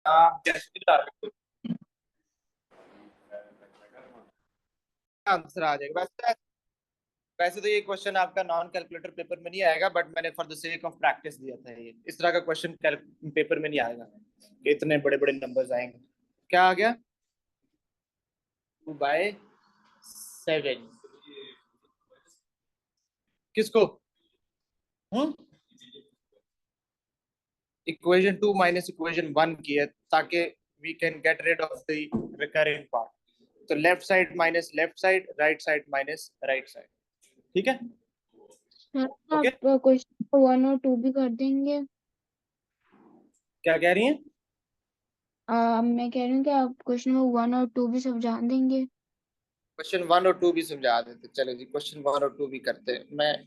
आप जैसे आंसर आ जाएगा। वैसे तो ये क्वेश्चन आपका नॉन कैलकुलेटर पेपर में नहीं आएगा, बट मैंने for the sake of practice दिया था। ये इस तरह का क्वेश्चन पेपर में नहीं आएगा कि इतने बड़े बड़े नंबर्स आएंगे। क्या आ गया? 2/7। किसको? इक्वेशन 2 माइनस इक्वेशन 1 की है, ताकि we can get rid of the recurring part. तो left side minus left side, right side minus right side. ठीक है, ओके। आप क्वेश्चन 1 और 2 भी कर देंगे? क्या कह रही हैं? मैं कह रही हूँ कि आप क्वेश्चन नंबर 1 और 2 भी सब जान देंगे। क्वेश्चन 1 और 2 भी समझा देते। चलो जी, क्वेश्चन 1 और 2 भी करते हैं। मैं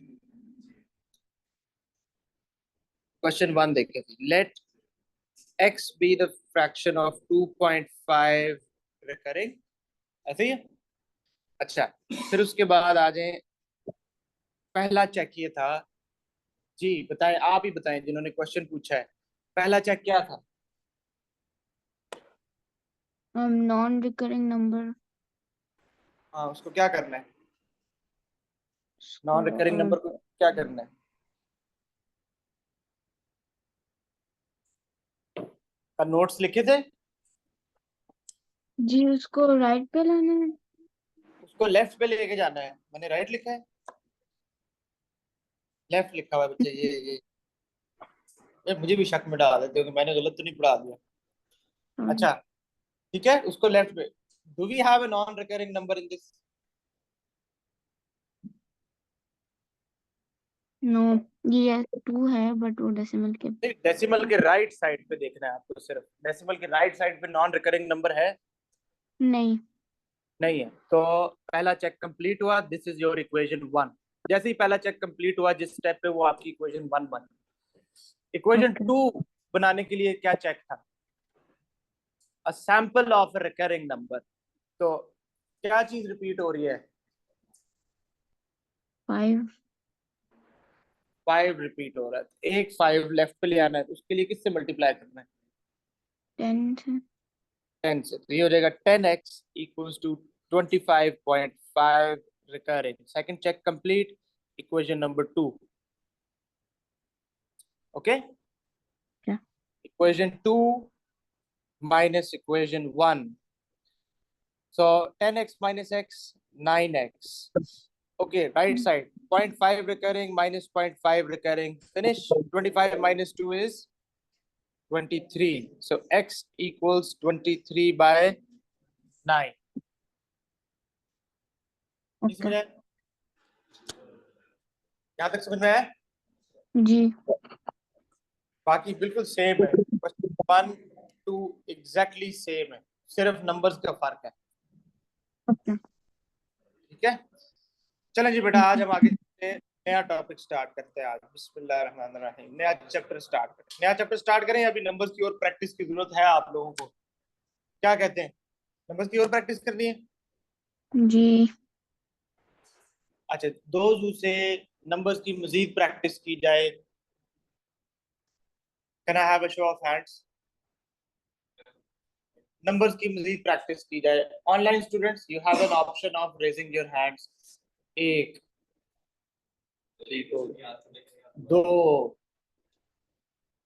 क्वेश्चन 1 देखे थे। Let x be the fraction of 2.5 recurring. ऐसे ही है। अच्छा, फिर उसके बाद आ जाए। पहला चेक ये था जी, बताएं, आप ही बताएं जिन्होंने क्वेश्चन पूछा है। पहला चेक क्या था? Non recurring number. हाँ, उसको क्या करना है? उसको नॉन रिकरिंग नंबर को क्या करना है? का नोट्स लिखे थे? जी, उसको राइट पे लाना है। उसको लेफ्ट पे लेके जाना है। मैंने राइट लिखा है, लेफ्ट लिखा हुआ है बच्चे। ये मुझे भी शक में डाल देते हो कि मैंने गलत तो नहीं पढ़ा दिया। अच्छा, ठीक है, उसको लेफ्ट पे। Do we have a non recurring number in this? No, ये 2 है बट वो डेसिमल के। डेसिमल के राइट साइड पे देखना है आपको। सिर्फ डेसिमल के राइट साइड पे नॉन रिकरिंग नंबर है? नहीं। नहीं है। तो पहला चेक कंप्लीट हुआ। This is your equation 1। जैसे ही पहला चेक कंप्लीट हुआ, जिस स्टेप पे, वो आपकी इक्वेशन 1 बन। Equation okay. 2 बनाने के लिए क्या चेक था? A sample of recurring number. तो क्या चीज रिपीट हो रही है? 5। 5 रिपीट हो रहा है। एक 5 लेफ्ट पे ले आना है, तो उसके लिए किससे मल्टीप्लाई करना है? 10 से। 10 से। तो ये हो जाएगा 10x equals to 25.5 recurring. Second check complete. Equation number 2। Okay, क्या? Equation 2 minus equation 1. So 10x minus x, 9x. Okay, right side. 0.5 recurring minus 0.5 recurring. Finish. 25 minus 2 is 23. So x equals 23 by 9. Okay. समझ आया? यहाँ तक समझ में आया? जी। बाकी बिल्कुल सेम है। क्वेश्चन 1 2 एग्जैक्टली सेम है, सिर्फ नंबर्स का फर्क है। ओके। ठीक है, चलें जी बेटा, आज हम आगे नया टॉपिक स्टार्ट करते हैं। आज बिस्मिल्लाहिर्रहमानिर्रहीम। नया चैप्टर स्टार्ट करें। नया चैप्टर स्टार्ट करें। अभी नंबर्स की और प्रैक्टिस की जरूरत है आप लोगों को। क्या कहते हैं? नंबर्स की और प्रैक्टिस करनी है? जी। अच्छा, दोस्त से नंबर्स की मजीद प्रैक्टिस की जाए। Can I have a show off hands? Numbers की मजीद प्रैक्टिस की जाए। Online students, you have an option of raising your hands. एक, दो,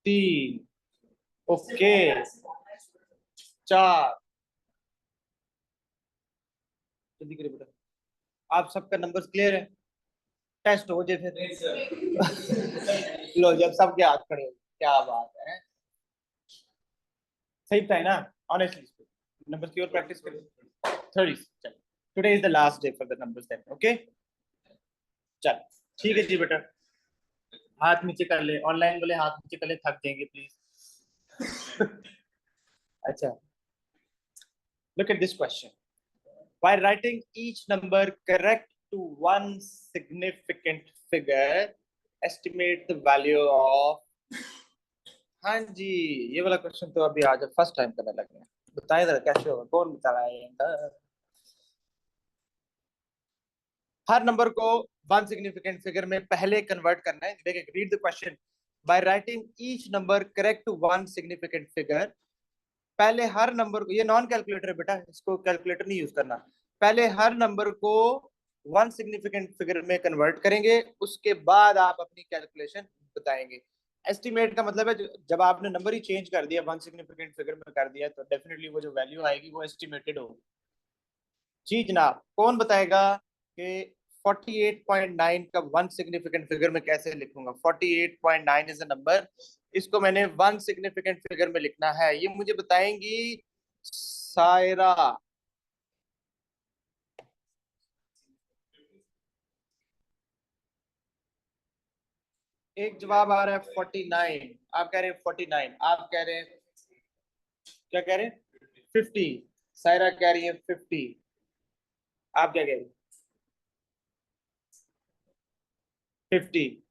तीन, ओके, चार। जल्दी करिए बेटा। आप सबका नंबर क्लियर है? टेस्ट हो जाए फिर। लो, जब सबके हाथ खड़े हो, क्या बात है। सही था ना? ऑनेस्टली नंबर्स की और प्रैक्टिस करें। 30। चलो, today is the last day for the numbers then. Okay, चल ठीक है जी बेटा। हाथ नीचे कर ले, ऑनलाइन वाले हाथ नीचे कर ले, थक जाएंगे प्लीज। अच्छा, look at this question. By writing each number correct to one significant figure, estimate the value of। हाँ जी, ये वाला क्वेश्चन तो अभी आज फर्स्ट टाइम करने लगे हैं। बताएं जरा कैसे होगा, कौन बता रहा है? हर नंबर को वन सिग्निफिकेंट फिगर में पहले कन्वर्ट करना है। देखिए, read the question. By writing each number correct to one significant figure, पहले हर नंबर को, ये नॉन कैलकुलेटर है बेटा, इसको कैलकुलेटर नहीं यूज करना, पहले हर नंबर को वन सिग्निफिकेंट फिगर में कन्वर्ट करेंगे, उसके बाद आप अपनी कैलकुलेशन बताएंगे। एस्टिमेट का मतलब है जब आपने नंबर ही चेंज कर दिया, वन सिग्निफिकेंट फिगर में कर दिया, तो डेफिनेटली वो जो वैल्यू आएगी वो एस्टिमेटेड होगी। जी जनाब, कौन बताएगा कि 48.9 का वन सिग्निफिकेंट फिगर में कैसे लिखूंगा? 48.9 इज अ नंबर, इसको मैंने वन सिग्निफिकेंट फिगर में लिखना है, ये मुझे बताएंगी सायरा। एक जवाब आ रहा है 49, आप कह रहे हैं 49, आप कह रहे हैं, क्या कह रहे हैं? 50, सायरा कह रही है 50, आप क्या कह रहे हैं? 50,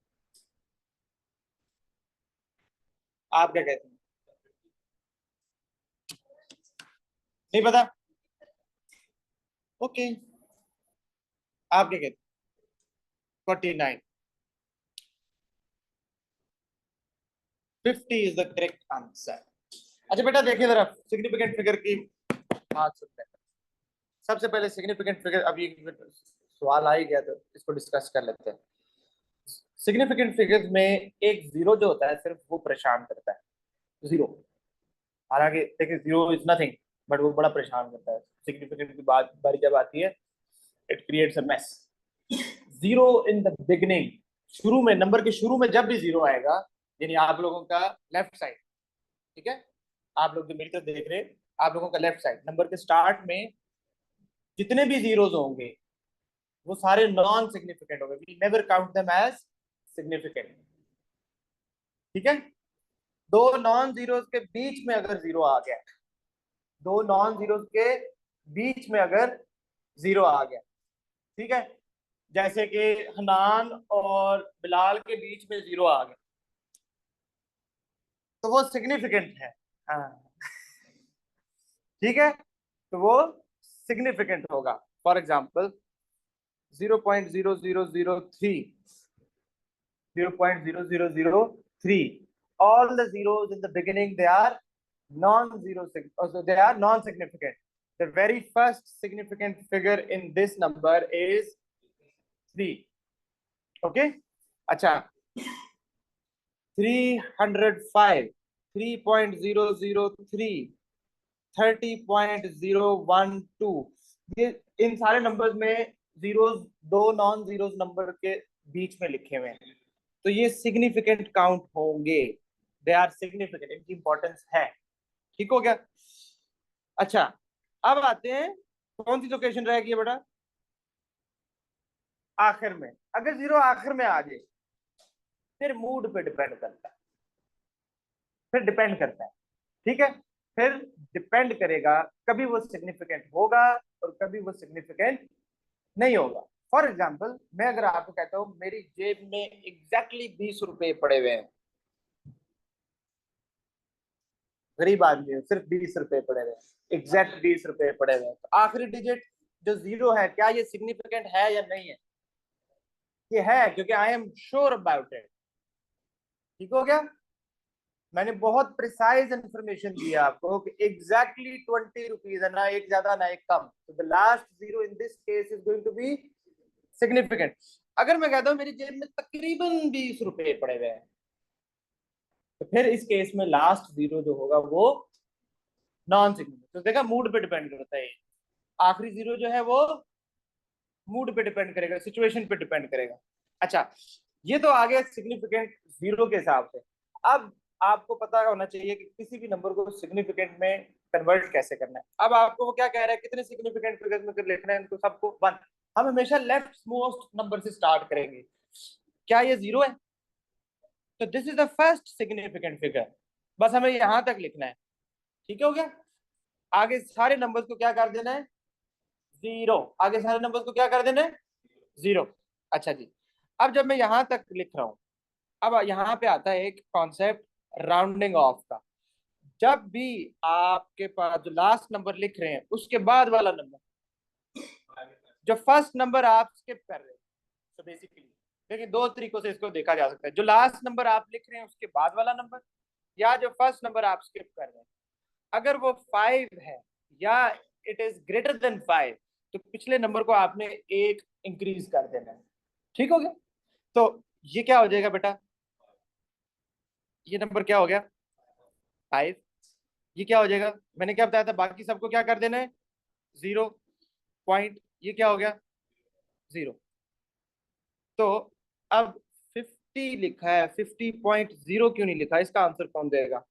आप क्या कहते हैं? नहीं पता, ओके, आप क्या कहते हैं? 49, 50 इज द करेक्ट आंसर। अच्छा बेटा देखिए जरा सिग्निफिकेंट फिगर की बात सुनते हैं। सबसे पहले सिग्निफिकेंट फिगर, अभी सवाल आ ही गया तो इसको डिस्कस कर लेते हैं। सिग्निफिकेंट फिगर्स में एक जीरो जो होता है सिर्फ वो परेशान करता है, जीरो। हालांकि देखिए जीरो इज नथिंग, बट वो बड़ा परेशान करता है। सिग्निफिकेंट की बात बारी जब आती है, it creates a mess. Zero in the beginning, शुरू में, नंबर के शुरू में जब भी जीरो आएगा, यानी आप लोगों का लेफ्ट साइड, ठीक है, आप लोग जो मिलकर देख रहे हैं, आप लोगों का लेफ्ट साइड नंबर के स्टार्ट में जितने भी जीरोस होंगे वो सारे नॉन सिग्निफिकेंट होंगे, we never count them as significant, ठीक है। दो नॉन जीरोस के बीच में अगर जीरो आ गया, दो नॉन जीरोस के बीच में अगर जीरो आ गया, ठीक है, जैसे कि हनान और बिलाल के बीच में जीरो आ गया, तो वो सिग्निफिकेंट है। हाँ, ठीक है, तो वो सिग्निफिकेंट होगा। For example 0.0003, 0.0003, all the zeros in the beginning, they are non-zero, so they are non-significant. The very first significant figure in this number is 3, okay, अच्छा, 305, 3.003, 30.012, ये इन सारे नंबर्स में जीरोस, दो नॉन जीरोस नंबर के बीच में लिखे हुए हैं, तो ये सिग्निफिकेंट काउंट होंगे, दे आर सिग्निफिकेंट, इनकी इंपॉर्टेंस है। ठीक हो गया? अच्छा, अब आते हैं, कौन सी लोकेशन रहेगी बेटा? आखिर में। अगर जीरो आखिर में आ जाए फिर मूड पे डिपेंड करता है, फिर डिपेंड करता है, ठीक है, फिर डिपेंड करेगा, कभी वो सिग्निफिकेंट होगा और कभी वो सिग्निफिकेंट नहीं होगा। फॉर एग्जाम्पल, मैं अगर आपको कहता हूं मेरी जेब में एग्जैक्टली 20 रुपए पड़े हुए हैं, गरीब आदमी है, सिर्फ 20 रुपए पड़े हुए हैं, एग्जैक्ट 20 रुपए पड़े हुए हैं, तो आखिरी डिजिट जो जीरो है, क्या ये सिग्निफिकेंट है या नहीं है? ये है, क्योंकि I am sure about it. ठीक हो गया? मैंने बहुत प्रिसाइज इंफॉर्मेशन दिया आपको कि एग्जैक्टली 20 रुपीज है, ना एक ज्यादा ना एक कम, तो the last zero in this case is going to be significant. अगर मैं कहता हूं मेरी जेब में तकरीबन 20 रुपए पड़े हुए हैं, तो फिर इस केस में लास्ट जीरो जो होगा वो नॉन सिग्निफिकेंट। तो देखा, मूड पे डिपेंड करता है, आखिरी जीरो जो है वो मूड पे डिपेंड करेगा, सिचुएशन पे डिपेंड करेगा। अच्छा, ये तो आ गया सिग्निफिकेंट जीरो के हिसाब से। अब आपको पता होना चाहिए कि किसी भी नंबर को सिग्निफिकेंट में कन्वर्ट कैसे करना है। अब आपको वो क्या कह रहा है, कितने सिग्निफिकेंट फिगर्स में लिखना है इनको सबको? वन। हम हमेशा लेफ्ट मोस्ट नंबर से स्टार्ट करेंगे। क्या ये जीरो है? तो this is the first significant figure, बस हमें यहां तक लिखना है। ठीक हो गया? आगे सारे नंबर्स को क्या कर देना है? जीरो। आगे सारे नंबर्स को क्या कर देना है? जीरो। अच्छा जी, अब जब मैं यहां तक लिख रहा हूं, अब यहाँ पे आता है एक कॉन्सेप्ट राउंडिंग ऑफ का। जब भी आपके पास जो लास्ट नंबर लिख रहे हैं उसके बाद वाला नंबर, जो फर्स्ट नंबर आप स्किप कर रहे हैं, तो बेसिकली देखिए दो तरीकों से इसको देखा जा सकता है, जो लास्ट नंबर आप लिख रहे हैं उसके बाद वाला नंबर, या जो फर्स्ट नंबर आप स्किप कर रहे हैं। अगर वो 5 है या इट इज ग्रेटर देन 5, तो पिछले नंबर को आपने एक इंक्रीज कर देना है। ठीक हो गया? तो ये क्या हो जाएगा बेटा, ये नंबर क्या हो गया 5। ये क्या हो जाएगा, मैंने क्या बताया था, बाकी सबको क्या कर देना है 0 पॉइंट, ये क्या हो गया 0। तो अब 50 लिखा है, 50.0 क्यों नहीं लिखा, इसका आंसर कौन देगा?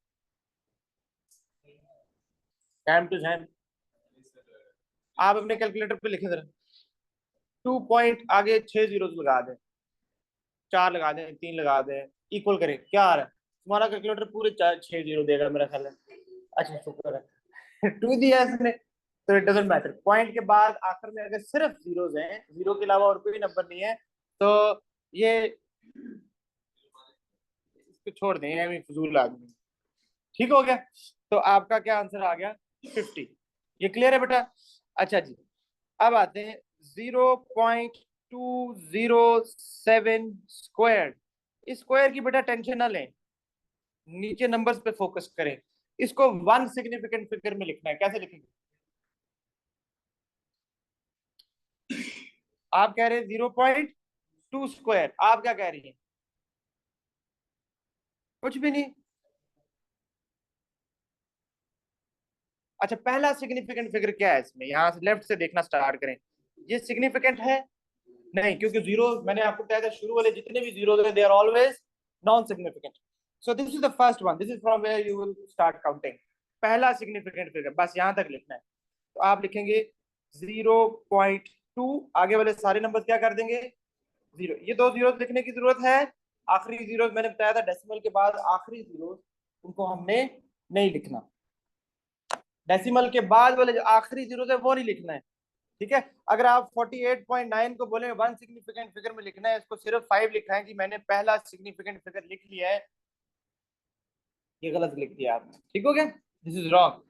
टाइम टू टाइम आप अपने कैलकुलेटर पे लिखे जरा, 2 पॉइंट आगे 6 जीरो लगा दें, 4 लगा दें, 3 लगा दें, इक्वल करें, क्या आ रहा है तुम्हारा कैलकुलेटर? पूरे 6 जीरो देगा मेरा ख्याल है। अच्छा शुक्र है। 2 दिया है इसने, तो इट डजेंट मैटर। पॉइंट के बाद आखिर में अगर सिर्फ जीरोस हैं, जीरो के अलावा और कोई नंबर नहीं है, तो ये इसको छोड़ दें, ये फजूल आदमी। ठीक हो गया? तो आपका क्या आंसर आ गया 50। ये क्लियर है बेटा? अच्छा जी, अब आते हैं 0.207 स्क्वायर। इस स्क्वायर की बेटा टेंशन ना लें, नीचे नंबर्स पे फोकस करें। इसको वन सिग्निफिकेंट फिगर में लिखना है, कैसे लिखेंगे? आप कह रहे हैं 0.2 स्क्वायर, आप क्या कह रही हैं? कुछ भी नहीं। अच्छा, पहला सिग्निफिकेंट फिगर क्या है इसमें, यहां से लेफ्ट से देखना स्टार्ट करें। ये सिग्निफिकेंट है? नहीं, क्योंकि जीरो, मैंने आपको बताया था शुरू वाले जितने भी zero they are always non significant. So this is the first one, this is from where you will start counting. पहला सिग्निफिकेंट फिगर बस यहां तक लिखना है। तो आप लिखेंगे 0.2, आगे वाले सारे नंबर क्या कर देंगे 0। ये दो जीरो लिखने की जरूरत है, आखिरी जीरो मैंने बताया था डेसिमल के बाद आखिरी जीरो उनको हमने नहीं लिखना, डेसिमल के बाद वाले जो आखिरी जीरो है वो नहीं लिखना है। ठीक है? अगर आप 48.9 को बोले वन सिग्निफिकेंट फिगर में लिखना है, इसको सिर्फ 5 लिखा है कि मैंने पहला सिग्निफिकेंट फिगर लिख लिया है, ये गलत लिख दिया आपने। ठीक हो गया? This is wrong.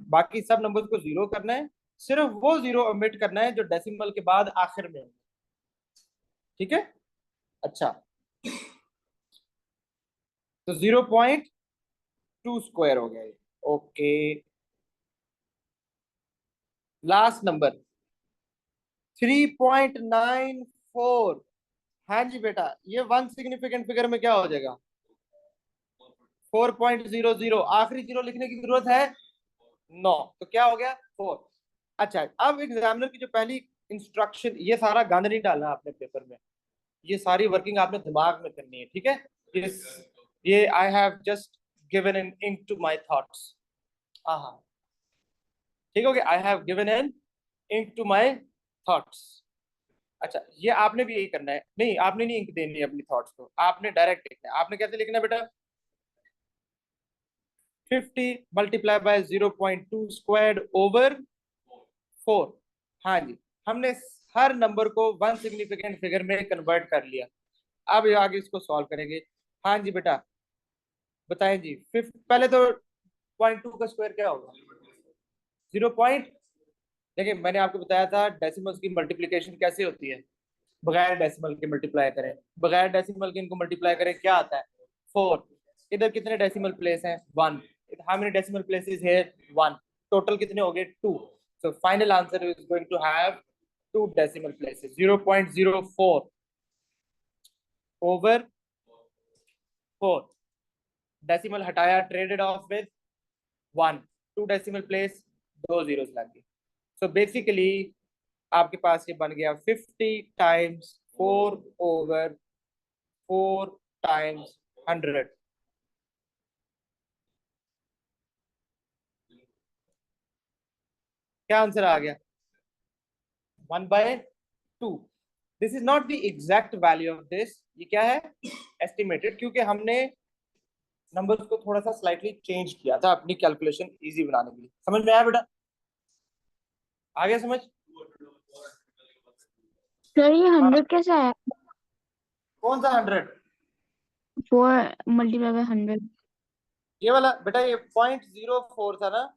बाकी सब नंबर्स को जीरो करना है, सिर्फ वो जीरो ओमिट करना है जो डेसिमल के बाद आखिर में। ठीक है? अच्छा, तो 0.2 स्क्वायर हो गया ये। Okay, last number 3.94। हाँ जी बेटा, ये वन सिग्निफिकेंट फिगर में क्या हो जाएगा 4.00। आखिरी जीरो लिखने की जरूरत है 9, तो क्या हो गया 4। अच्छा, अब एग्जामिनर की जो पहली इंस्ट्रक्शन, ये सारा गंद नहीं डालना आपने पेपर में, ये सारी वर्किंग आपने दिमाग में करनी है। ठीक है? इस ये I have just given an ink to my thoughts. हाँ, ठीक हो गया, I have given an ink to my thoughts. अच्छा, ये आपने भी यही करना है, नहीं आपने नहीं इंक देनी है अपनी थॉट्स को, आपने डायरेक्ट लिखना है। आपने कैसे लिखना है बेटा? 50 मल्टीप्लाई बाय 0.2 स्क्वायर्ड ओवर 4। हाँ जी, हमने हर नंबर को वन सिग्निफिकेंट फिगर में कन्वर्ट कर लिया। अब आगे इसको सॉल्व करेंगे। हाँ जी बेटा, बताएं जी। पहले तो 0.2 का स्क्वायर क्या होगा 0 पॉइंट। देखिए, मैंने आपको बताया था डेसिमल्स की मल्टीप्लिकेशन कैसे होती है, बगैर डेसिमल के मल्टीप्लाई करें, बगैर डेसिमल के इनको मल्टीप्लाई करें, क्या आता है 4। इधर कितने डेसिमल प्लेस हैं 1, how many decimal places here 1, total कितने हो गए 2। So final answer is going to have 2 decimal places, 0.04 over 4। Decimal हटाया, traded off with 1, 2 decimal place, 2 zeros लग गए। सो बेसिकली आपके पास ये बन गया 50 टाइम्स 4 ओवर 4 टाइम्स 100। क्या आंसर आ गया 1/2। This is not the exact value of this, ये क्या है एस्टिमेटेड, क्योंकि हमने नंबर्स को थोड़ा सा स्लाइटली चेंज किया था अपनी कैलकुलेशन इजी बनाने के लिए। समझ में आया बेटा? आ गया समझ? सर ये हाँ, 100 कैसे आया? कौन सा 100? 4 मल्टीप्लाई बाय 100। ये वाला बेटा, ये 0.04 था ना,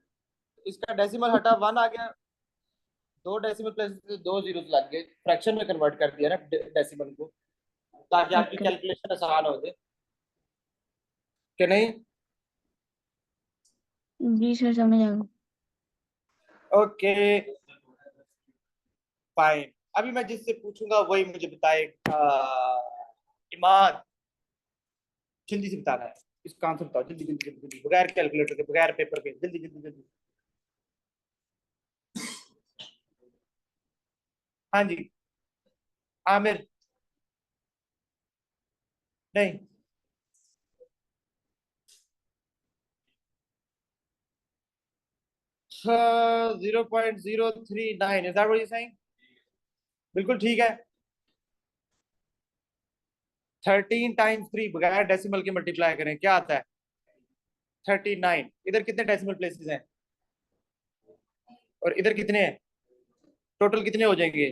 इसका डेसिमल हटा 1 आ गया, 2 डेसिमल प्लेस से 2 जीरो लग गए, फ्रैक्शन में कन्वर्ट कर दिया ना डेसिमल को, ताकि आपकी ओके। कैलकुलेशन आसान हो जाए कि नहीं। जी सर समझ आ गया। Okay fine. अभी मैं जिससे पूछूंगा वही मुझे बताएगा। इमाद, जल्दी से बताना है इसका आंसर। बताओ जल्दी जल्दी जल्दी जल्दी, बगैर कैलकुलेटर के, बगैर पेपर के, जल्दी जल्दी जल्दी। हाँ जी। आमिर, नहीं। 0.039, is that what you saying? बिल्कुल ठीक है। 13 टाइम्स 3 बगैर डेसिमल के मल्टीप्लाई करें क्या आता है? 39। इधर कितने डेसिमल प्लेसेस हैं और इधर कितने हैं? टोटल कितने हो जाएंगे?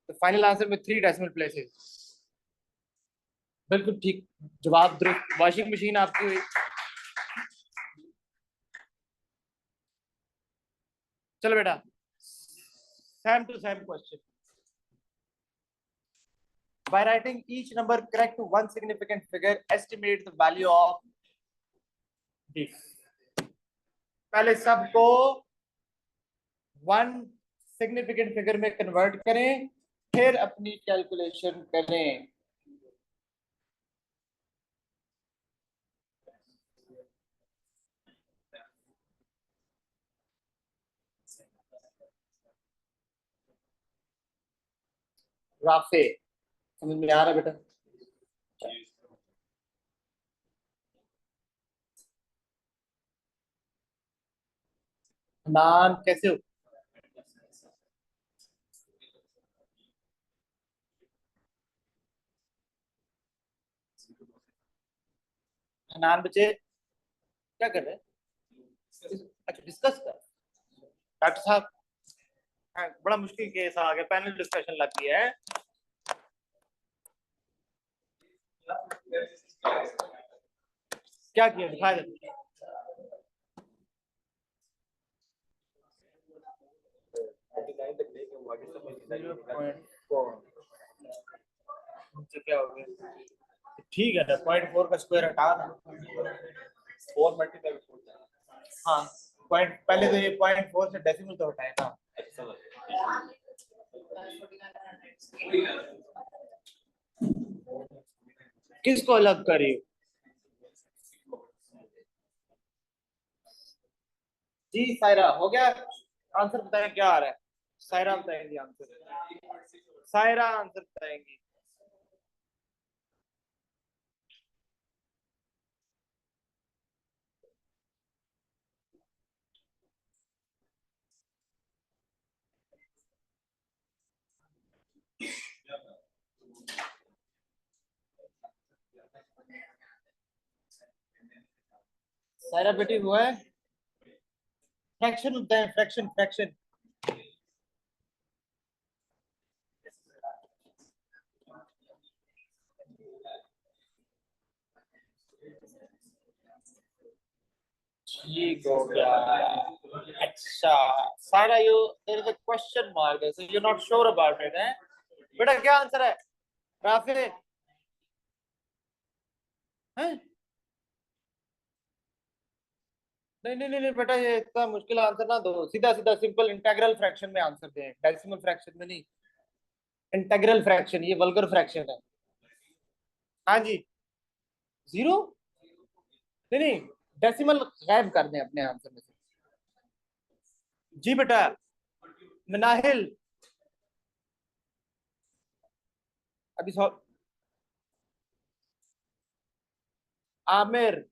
तो फाइनल आंसर में 3 डेसिमल प्लेसेस। बिल्कुल ठीक जवाब, दुरुस्त। वॉशिंग मशीन आपकी हुई। चलो बेटा, same to same question. By writing each number correct to one significant figure, estimate the value of this. पहले सबको वन सिग्निफिकेंट फिगर में कन्वर्ट करें, फिर अपनी कैलकुलेशन करें। राफे, समझ में आ रहा बेटा? नान कैसे हो? नान बच्चे क्या कर रहे हैं? अच्छा डिस्कस कर। डॉक्टर साहब, हाँ, बड़ा मुश्किल केस आ गया, पैनल डिस्कशन लग गया है। क्या किया दिखा दे। 0.4 क्या हो गया? ठीक है ना, 0.4 का स्क्वायर हटा ना। 4 मल्टीप्लाई। हाँ, पॉइंट पहले तो ये 0.4 से डेसिमल तो हटाए ना। किसको अलग करी? जी सायरा, हो गया? आंसर बताएं क्या आ रहा है? सायरा बताएंगी आंसर। सायरा आंसर बताएंगी। सायरा बेटी हुआ है? फ्रैक्शन होता है, फ्रैक्शन फ्रैक्शन। ठीक हो गया। अच्छा Saira, you there is a question mark है, so you are not sure about it है? बेटा क्या आंसर है? राफे हैं? नहीं नहीं नहीं नहीं बेटा, ये इतना मुश्किल आंसर ना दो, सीधा सीधा सिंपल इंटीग्रल फ्रैक्शन में आंसर दें, डेसिमल फ्रैक्शन में नहीं। इंटीग्रल फ्रैक्शन, ये वल्गर फ्रैक्शन है। हाँ जी। जीरो? नहीं नहीं, डेसिमल गायब कर दें अपने आंसर में से। जी बेटा। मनाहिल, अभी आमिर,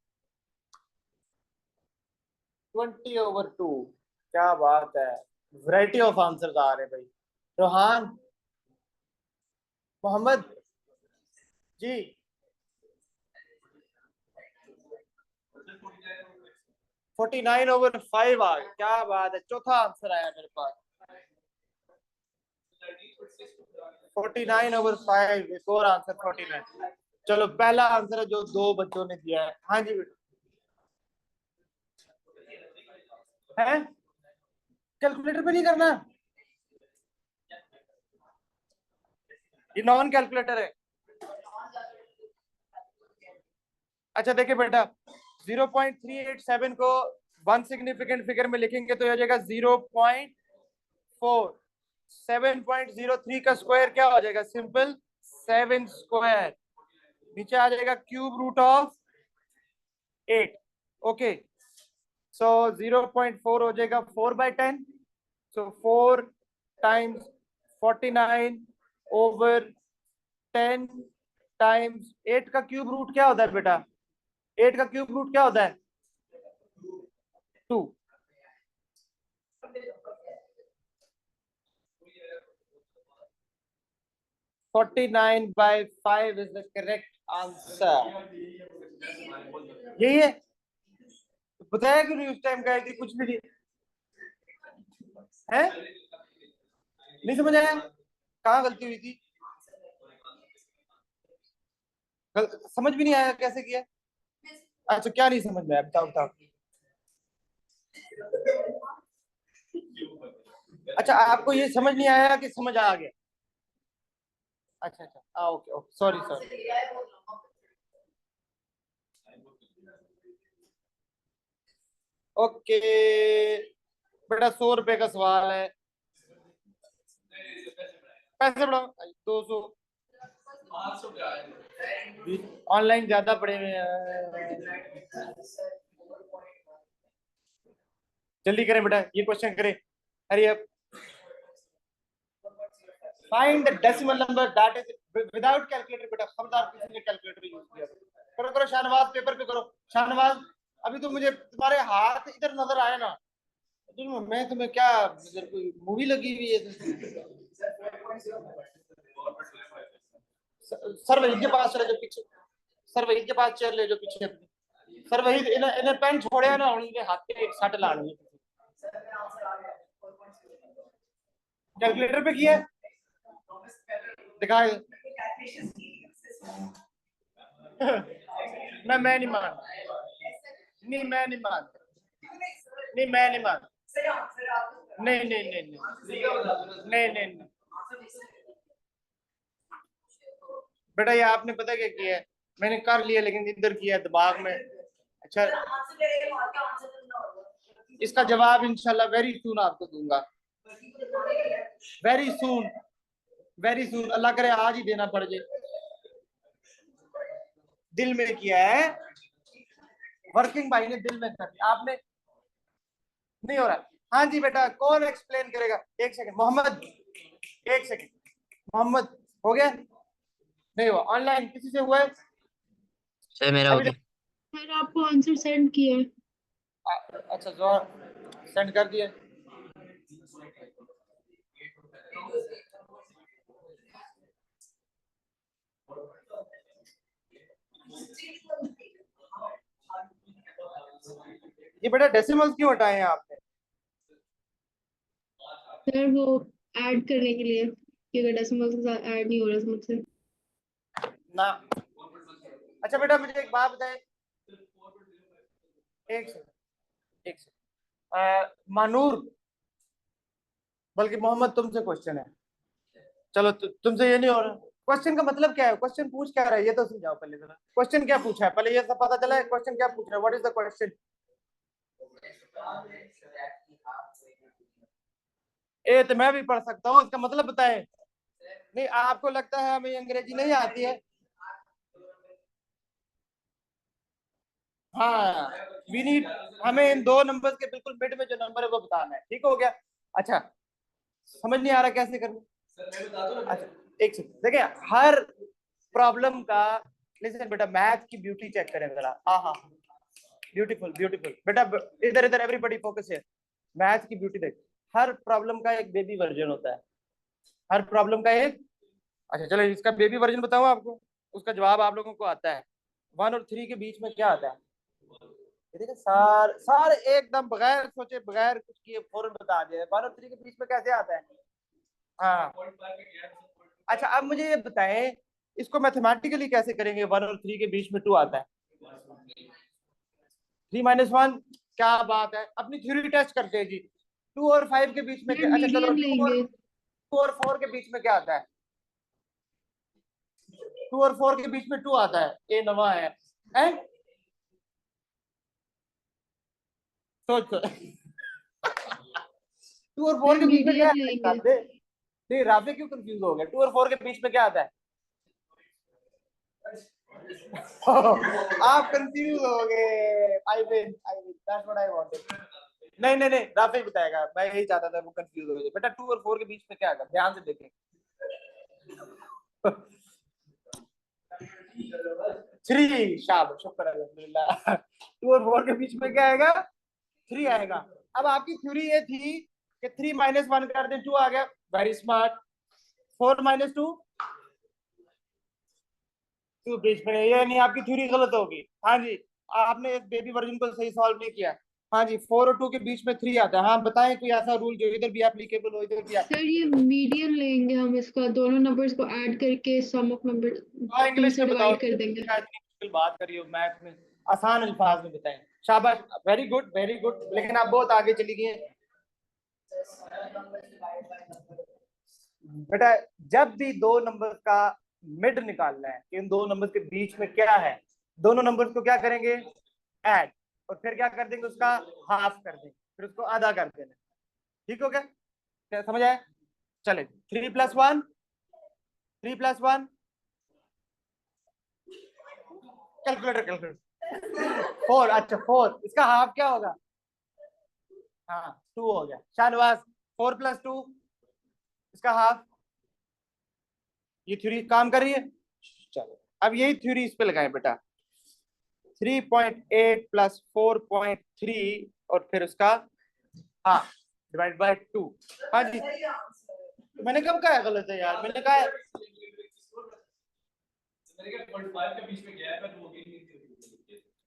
20/2। क्या बात है, वैरायटी ऑफ आंसर आ रहे हैं भाई। रोहान, मोहम्मद जी, 49/5 आ गया। क्या बात है, चौथा आंसर आया मेरे पास। 49/5, एक और आंसर 49। चलो पहला आंसर है जो दो बच्चों ने दिया है। हाँ जी बेटा, है कैलकुलेटर पे नहीं करना, ये नॉन कैलकुलेटर है। अच्छा देखिए बेटा, 0.387 को वन सिग्निफिकेंट फिगर में लिखेंगे तो हो जाएगा 0.4। 7.03 का स्क्वायर क्या हो जाएगा? Simple 7 square. नीचे आ जाएगा क्यूब रूट ऑफ 8। ओके, सो 0.4 हो जाएगा 4/10। सो 4 टाइम्स 49 ओवर 10 टाइम्स 8 का क्यूब रूट क्या होता है बेटा? 8 का क्यूब रूट क्या होता है? 2। 49/5 is the correct answer। यही है। तो बताया क्यों नहीं उस टाइम? गए थे कुछ भी नहीं है। नहीं समझ आया कहाँ गलती हुई थी? समझ भी नहीं आया कैसे किया? अच्छा, क्या नहीं समझ में आया? बताओ बताओ। अच्छा, आपको ये समझ नहीं आया कि समझ आ गया? अच्छा अच्छा, okay okay, sorry sorry. Okay बेटा, 100 रुपए का सवाल है। पैसे बढ़ाओ। 200। ऑनलाइन ज्यादा पड़े हुए हैं। जल्दी करें बेटा, ये क्वेश्चन करें। Hurry up. Find the decimal number that is without calculator. बेटा खबरदार किसी ने कैलकुलेटर यूज किया तो। करो करो शाहनवाज, पेपर पे करो। शाहनवाज, अभी तो मुझे तुम्हारे हाथ इधर नजर आए ना, मैं तुम्हें क्या, इधर कोई मूवी लगी हुई है? सर वहीद के पास चले जो पीछे। सर वहीद के पास चल ले जो पीछे अपनी। सर वहीद इन्हें इन्हें पेन छोड़े ना, उनके हाथ पे एक सट लानी है। कैलकुलेटर पे किया है? दिखाए। मैं नहीं मान। नहीं मैं नहीं मान। नहीं मैं नहीं मान। नहीं नहीं नहीं नहीं नहीं नहीं नहीं। बेटा ये आपने पता क्या किया है? मैंने कर लिया लेकिन इधर किया दिमाग में। अच्छा, इसका जवाब इंशाल्लाह वेरी सून आपको दूंगा। Very soon, very soon. अल्लाह करे आज ही देना पड़ जाए। दिल में किया है, वर्किंग भाई ने दिल में कर दिया। आपने नहीं हो रहा। हाँ जी बेटा, कौन एक्सप्लेन करेगा? एक सेकंड मोहम्मद, एक सेकंड मोहम्मद। हो गया? नहीं हुआ? ऑनलाइन किसी से हुआ है? सर मेरा हो अभी गया। सर आपको आंसर सेंड किया है। अच्छा, जोर सेंड कर दिया। ये बेटा डेसिमल्स क्यों हटाए हैं आपने? सर वो ऐड करने के लिए, क्योंकि डेसिमल के साथ ऐड नहीं हो रहा मुझसे। ना। अच्छा बेटा मुझे एक बात बताए। एक सेकंड, एक सेकंड। मानूर, बल्कि मोहम्मद तुमसे क्वेश्चन है। चलो तुमसे ये नहीं हो रहा। क्वेश्चन का मतलब क्या है? क्वेश्चन पूछ क्या रहा है ये तो समझाओ पहले जरा। क्वेश्चन क्या पूछा है पहले ये सब पता चला है? क्वेश्चन क्या पूछ रहा है? What is the question? ए तो मैं भी पढ़ सकता हूँ, इसका मतलब बताए। नहीं आपको लगता है हमें अंग्रेजी नहीं आती है? हाँ, वी नीड, हमें इन दो नंबर्स के बिल्कुल मिड में जो नंबर है वो बताना है। ठीक हो गया? अच्छा, समझ नहीं आ रहा कैसे करना? अच्छा एक सेकंड देखिए, हर प्रॉब्लम का, लिसन बेटा, मैथ की ब्यूटी चेक करें जरा। हाँ हाँ, ब्यूटीफुल ब्यूटीफुल बेटा। इधर इधर एवरीबॉडी फोकस है। मैथ की ब्यूटी देख। हर प्रॉब्लम का एक बेबी वर्जन होता है। हर प्रॉब्लम का एक, अच्छा चलो इसका बेबी वर्जन बताऊं आपको। उसका जवाब आप लोगों को आता है। 1 और 3 के बीच में क्या आता है? ये देखिए सारे एकदम बगैर सोचे बगैर कुछ किए फौरन बता दिया। 1 और 3 के बीच में कैसे आता है? हाँ। अच्छा अब मुझे ये बताएं, इसको मैथमेटिकली कैसे करेंगे? 1 और 3 के बीच में 2 आता है। 3 - 1, क्या बात है, अपनी थ्योरी टेस्ट करते हैं जी। 2 और 5 के बीच में सर क्या? अच्छा चलो, मीडियन लेंगे। 2 और 4 के बीच में क्या आता है? 2 और 4 के बीच में 2 आता है। ये नवा है, हैं? सोच सोच। 2 और 4 के बीच में क्या मीडियन लेंगे। है? नहीं राफे क्यों कंफ्यूज हो गया? 2 और 4 के बीच में क्या आता है? आप कंफ्यूज हो गए। I win that's what I wanted. नहीं नहीं नहीं राफे बताएगा, मैं यही चाहता था वो कंफ्यूज हो जाए। बेटा 2 और 4 के बीच में क्या आएगा? ध्यान से देखें। 3 शाबाश शुक्र अल्हम्दुलिल्लाह। 2 और 4 के बीच में क्या आएगा? 3 आएगा। अब आपकी थ्योरी ये थी कि 3 - 1 कर दें, 2 आ गया। Very smart. 4 - 2 2 बीच में, ये नहीं, आपकी थ्योरी गलत होगी। हाँ जी, आपने इस बेबी वर्जन को सही सॉल्व नहीं किया। हाँ जी, 4 और 2 के बीच में 3 आता है। हाँ बताएं कोई ऐसा रूल जो इधर भी एप्लीकेबल हो, इधर भी सर ये मीडियन लेंगे हम, इसका दोनों नंबर्स को ऐड करके सम ऑफ नंबर हाँ 2 इंग्लिश से में बताओ। डिवाइड कर देंगे। क्या इतनी मुश्किल बात करी हो, मैथ में आसान अल्फाज में बताएं। शाबाश, वेरी गुड वेरी गुड, लेकिन आप बहुत आगे चली गई हैं। बेटा जब भी दो नंबर का मिड निकालना है कि इन दो नंबर के बीच में क्या है, दोनों नंबर को क्या करेंगे? ऐड, और फिर क्या कर देंगे? उसका हाफ कर देंगे, फिर उसको आधा कर देना। ठीक हो गया? क्या समझ आया? चले 3 + 1, 3 + 1, कैलकुलेटर कैलकुलेटर 4। अच्छा 4, इसका हाफ क्या होगा? हाँ 2 हो गया। शाहनवाज 4 + 2, इसका हाफ। ये थ्योरी काम कर रही है? चलो अब यही थ्योरी इस पे लगाएं बेटा। 3.8 + 4.3 और फिर उसका हाफ डिवाइड बाय 2। हाँ जी, तो मैंने कब कहा गलत है यार? मैंने कहा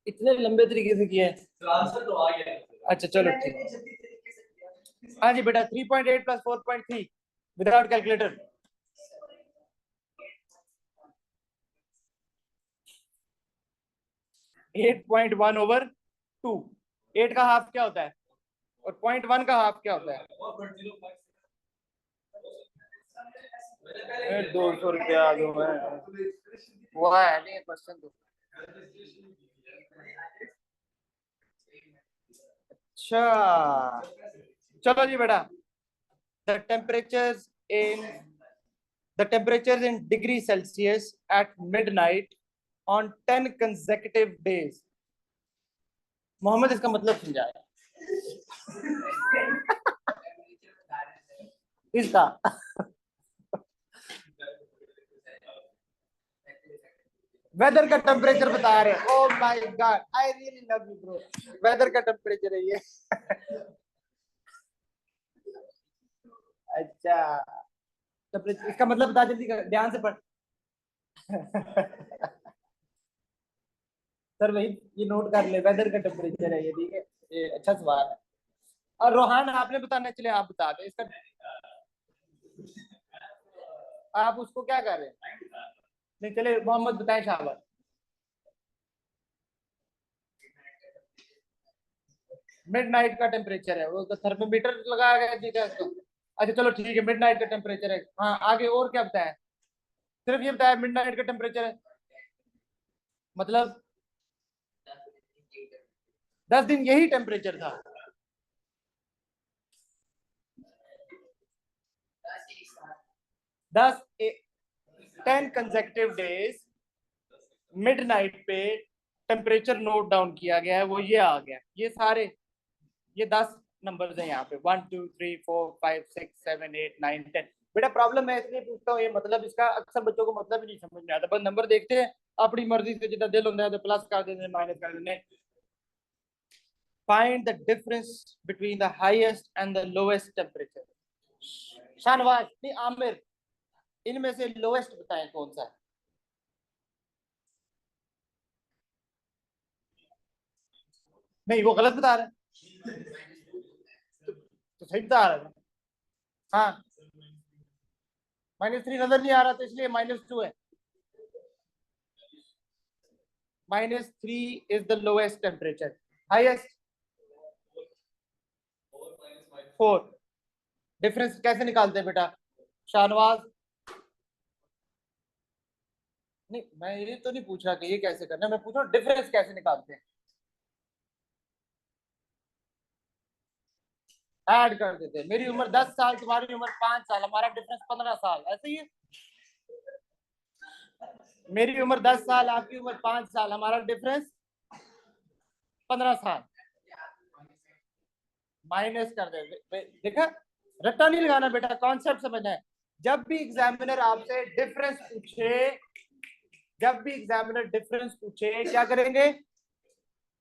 इतने लंबे तरीके से किया है। आंसर तो आ गया। अच्छा चलो ठीक। हाँ जी बेटा 3.8 + 4.3 विदाउट कैलकुलेटर। 8.1/2। 8 का हाफ क्या होता है और 0.1 का हाफ क्या होता है? 200 रुपया जो है वो है नहीं क्वेश्चन तो। अच्छा चलो जी बेटा, द टेम्परेचर्स इन degree Celsius at midnight on 10 consecutive days। Mohammad इसका मतलब समझाया इसका। वेदर का टेम्परेचर बता रहे। Oh my God, I really love you bro. Weather का टेम्परेचर है ये। अच्छा इसका मतलब बता, जल्दी कर, ध्यान से पढ़। सर भाई ये नोट कर ले, वेदर का टेम्परेचर है ये, ठीक है? ये अच्छा सवाल है। और रोहान आपने बताना, चले आप बता दें इसका। आप उसको क्या कर रहे हैं? नहीं चले मोहम्मद बताएं। शाबाश। मिडनाइट का टेम्परेचर है वो, तो थर्मोमीटर लगाया गया ठीक है इसको। अच्छा चलो ठीक है, मिडनाइट का टेम्परेचर है। हाँ आगे और क्या बताया? सिर्फ ये बताया मिडनाइट का टेम्परेचर है, मतलब 10 दिन यही टेम्परेचर था। 10 कंसेक्यूटिव डेज मिडनाइट पे टेम्परेचर नोट डाउन किया गया है, वो ये आ गया। ये सारे ये 10 नंबर्स हैं यहाँ पे, 1 2 3 4 5 6 7 8 9 10। बेटा प्रॉब्लम मैं इसलिए पूछता हूँ, ये मतलब इसका अक्सर बच्चों को मतलब ही नहीं समझ में आता, बस नंबर देखते हैं अपनी मर्जी से, जितना दिल होता है तो प्लस कर देते हैं, माइनस कर देते हैं। Find the difference between the highest and the lowest temperature. Shahnawaz नहीं आमिर, इनमें से लोएस्ट बताएं कौन सा है? नहीं वो गलत बता रहा है, तो सही बता रहा है। हाँ -3 नजर नहीं आ रहा, तो इसलिए -2 है। -3 is the lowest temperature, highest 4। Difference कैसे निकालते हैं बेटा? शाहनवाज नहीं, मैं ये तो नहीं पूछ रहा कि ये कैसे करना है, मैं पूछ रहा हूँ डिफरेंस कैसे निकालते हैं। ऐड कर देते हैं। मेरी उम्र 10 साल, तुम्हारी उम्र 5 साल, हमारा डिफरेंस 15 साल, ऐसे ही है। मेरी उम्र 10 साल, आपकी उम्र 5 साल, हमारा डिफरेंस 15 साल। माइनस कर दे। देखा, रट्टा नहीं लगाना बेटा, कॉन्सेप्ट समझना है। जब भी एग्जामिनर आपसे डिफरेंस पूछे, जब भी एग्जामिनर डिफरेंस पूछे, क्या करेंगे?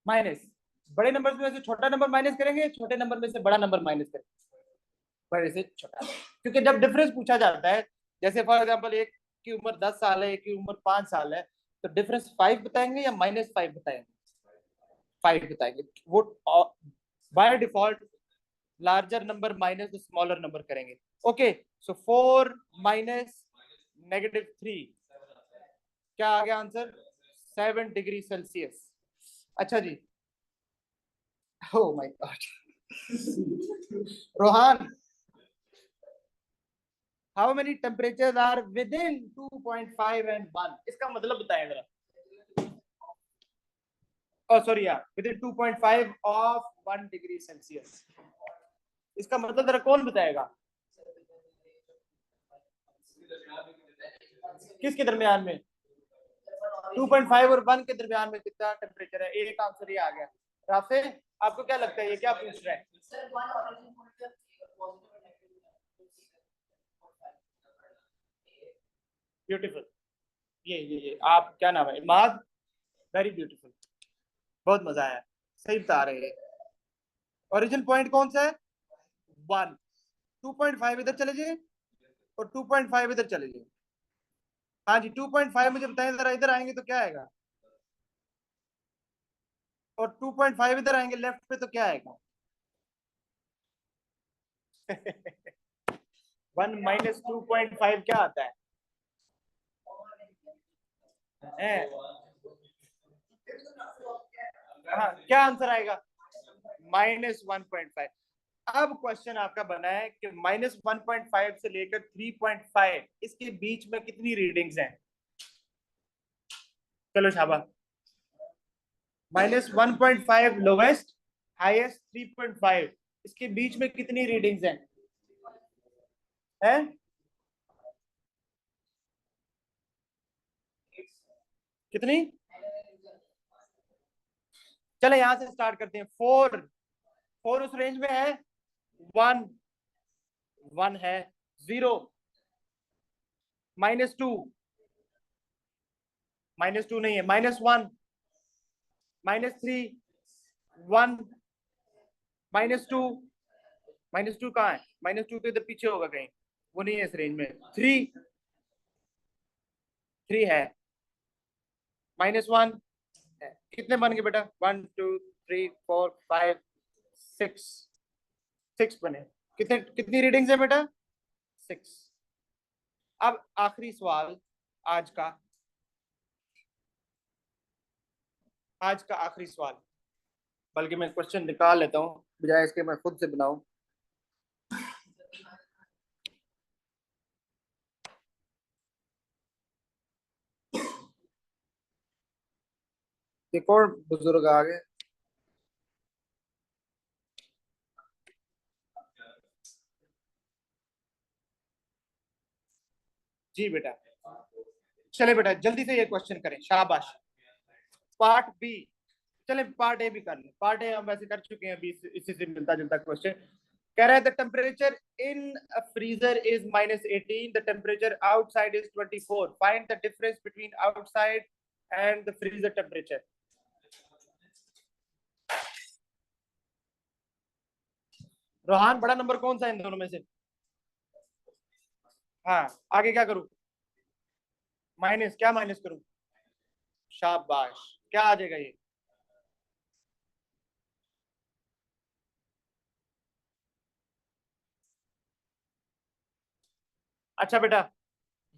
माइनस। बड़े नंबर में से छोटा नंबर माइनस करेंगे, छोटे नंबर में से बड़ा नंबर माइनस करेंगे, बड़े से छोटा। क्योंकि जब डिफरेंस पूछा जाता है, जैसे फॉर एग्जांपल एक की उम्र 10 साल है, एक की उम्र 5 साल है, तो डिफरेंस 5 बताएंगे या -5 बताएंगे? 5 बताएंगे। वो by default larger number minus the smaller number करेंगे। ओके, सो 4 माइनस -3, क्या आ गया आंसर? 7 degree Celsius. अच्छा जी, oh my god, Rohan, how many temperatures are within 2.5 and 1? इसका मतलब बताएं जरा। oh sorry यार, within 2.5 of 1 degree celsius, इसका मतलब जरा कौन बताएगा? किसके दरमियान में? 2.5 और 1 के दरमियान में कितना टेम्परेचर है? एक आंसर ये आ गया। राफे, आपको क्या लगता है ये क्या पूछ रहा है? ब्यूटीफुल। ये आप क्या नाम है? इमाद, वेरी ब्यूटीफुल, बहुत मजा आया, सही बता रहे हैं। ओरिजिन पॉइंट कौन सा है? 1। 2.5 इधर चले जाइए और 2.5 इधर चले जाइए। हाँ जी, 2.5 मुझे बताएं जरा, इधर आएंगे तो क्या आएगा? और 2.5 इधर आएंगे लेफ्ट पे तो क्या आएगा? 1 माइनस 2.5 क्या आता है? हाँ, क्या आंसर आएगा? -1.5। अब क्वेश्चन आपका बना है कि -1.5 से लेकर 3.5 इसके बीच में कितनी रीडिंग्स हैं? चलो शाबाश। -1.5 लोवेस्ट, हाईएस्ट 3.5, इसके बीच में कितनी रीडिंग्स हैं? हैं? कितनी? चले यहां से स्टार्ट करते हैं। 4 उस रेंज में है। 1 है। 0, -2, -2 नहीं है, -1, -3, 1, -2, -2 कहाँ है? -2 तो इधर पीछे होगा कहीं, वो नहीं है इस रेंज में। 3 है, -1 है। कितने बन गए बेटा? 1 2 3 4 5 6, 6 बने। कितनी रीडिंग्स है बेटा? 6। अब आखिरी सवाल आज का, आखिरी सवाल, बल्कि मैं क्वेश्चन निकाल लेता हूँ बजाय इसके मैं खुद से बनाऊं। एक और बुजुर्ग आ गए। जी बेटा, चले बेटा जल्दी से ये क्वेश्चन करें, शाबाश। पार्ट बी, चले पार्ट ए भी कर ले। पार्ट ए हम वैसे कर चुके हैं अभी, इसी से मिलता जुलता क्वेश्चन। कह रहा है the temperature in a freezer is -18, the temperature outside is 24, find the difference between outside and the freezer temperature. Rohan, बड़ा नंबर कौन सा है इन दोनों में से? हाँ, आगे क्या करूं? माइनस, क्या माइनस करूं? शाबाश, क्या आ जाएगा ये? अच्छा बेटा,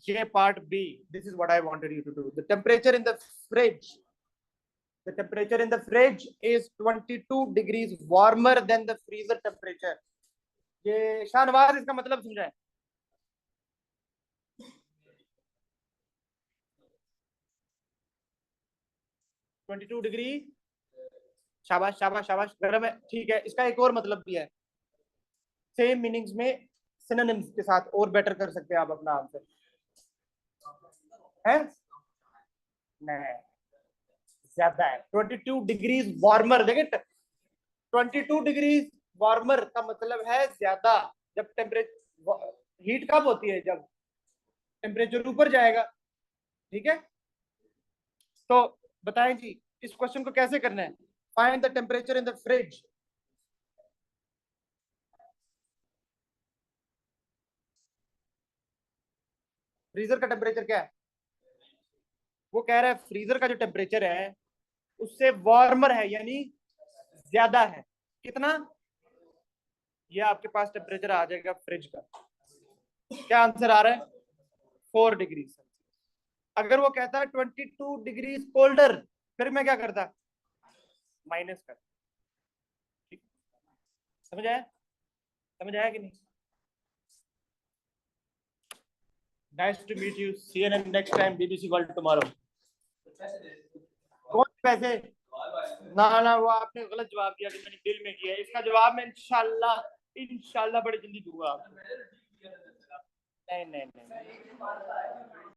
ये part B, this is what I wanted you to do. The temperature in the fridge, the temperature in the fridge is 22 degrees warmer than the freezer temperature. ये शाहनवाज इसका मतलब समझाएं। 22 डिग्री, शाबाश शाबाश शाबाश, गर्म है, ठीक है। इसका एक और मतलब भी है, सेम मीनिंग्स में सिनोनिम्स के साथ और बेटर कर सकते हैं आप अपना आंसर है। नहीं, ज्यादा है। 22 डिग्रीज वार्मर, देखे 22 डिग्रीज वार्मर का मतलब है ज्यादा। जब टेम्परेचर, हीट कब होती है? जब टेम्परेचर ऊपर जाएगा। ठीक है, तो बताएं जी इस क्वेश्चन को कैसे करना है। Find the temperature in the fridge. Freezer का टेम्परेचर क्या है? वो कह रहा है फ्रीजर का जो टेम्परेचर है उससे वार्मर है, यानी ज्यादा है। कितना? ये आपके पास टेम्परेचर आ जाएगा फ्रिज का। क्या आंसर आ रहा है? 4 डिग्री। अगर वो कहता है 22 डिग्री कोल्डर, फिर मैं क्या करता? माइनस कर। ठीक, समझ आया? समझ आया कि नहीं? Nice to meet you, see you next time, BBC World tomorrow. कौन पैसे? ना ना, वो आपने गलत जवाब दिया कि मैंने दिल में किया है। इसका जवाब मैं इंशाल्लाह इंशाल्लाह बड़ी जल्दी दूंगा आपको। नहीं नहीं नहीं, नहीं।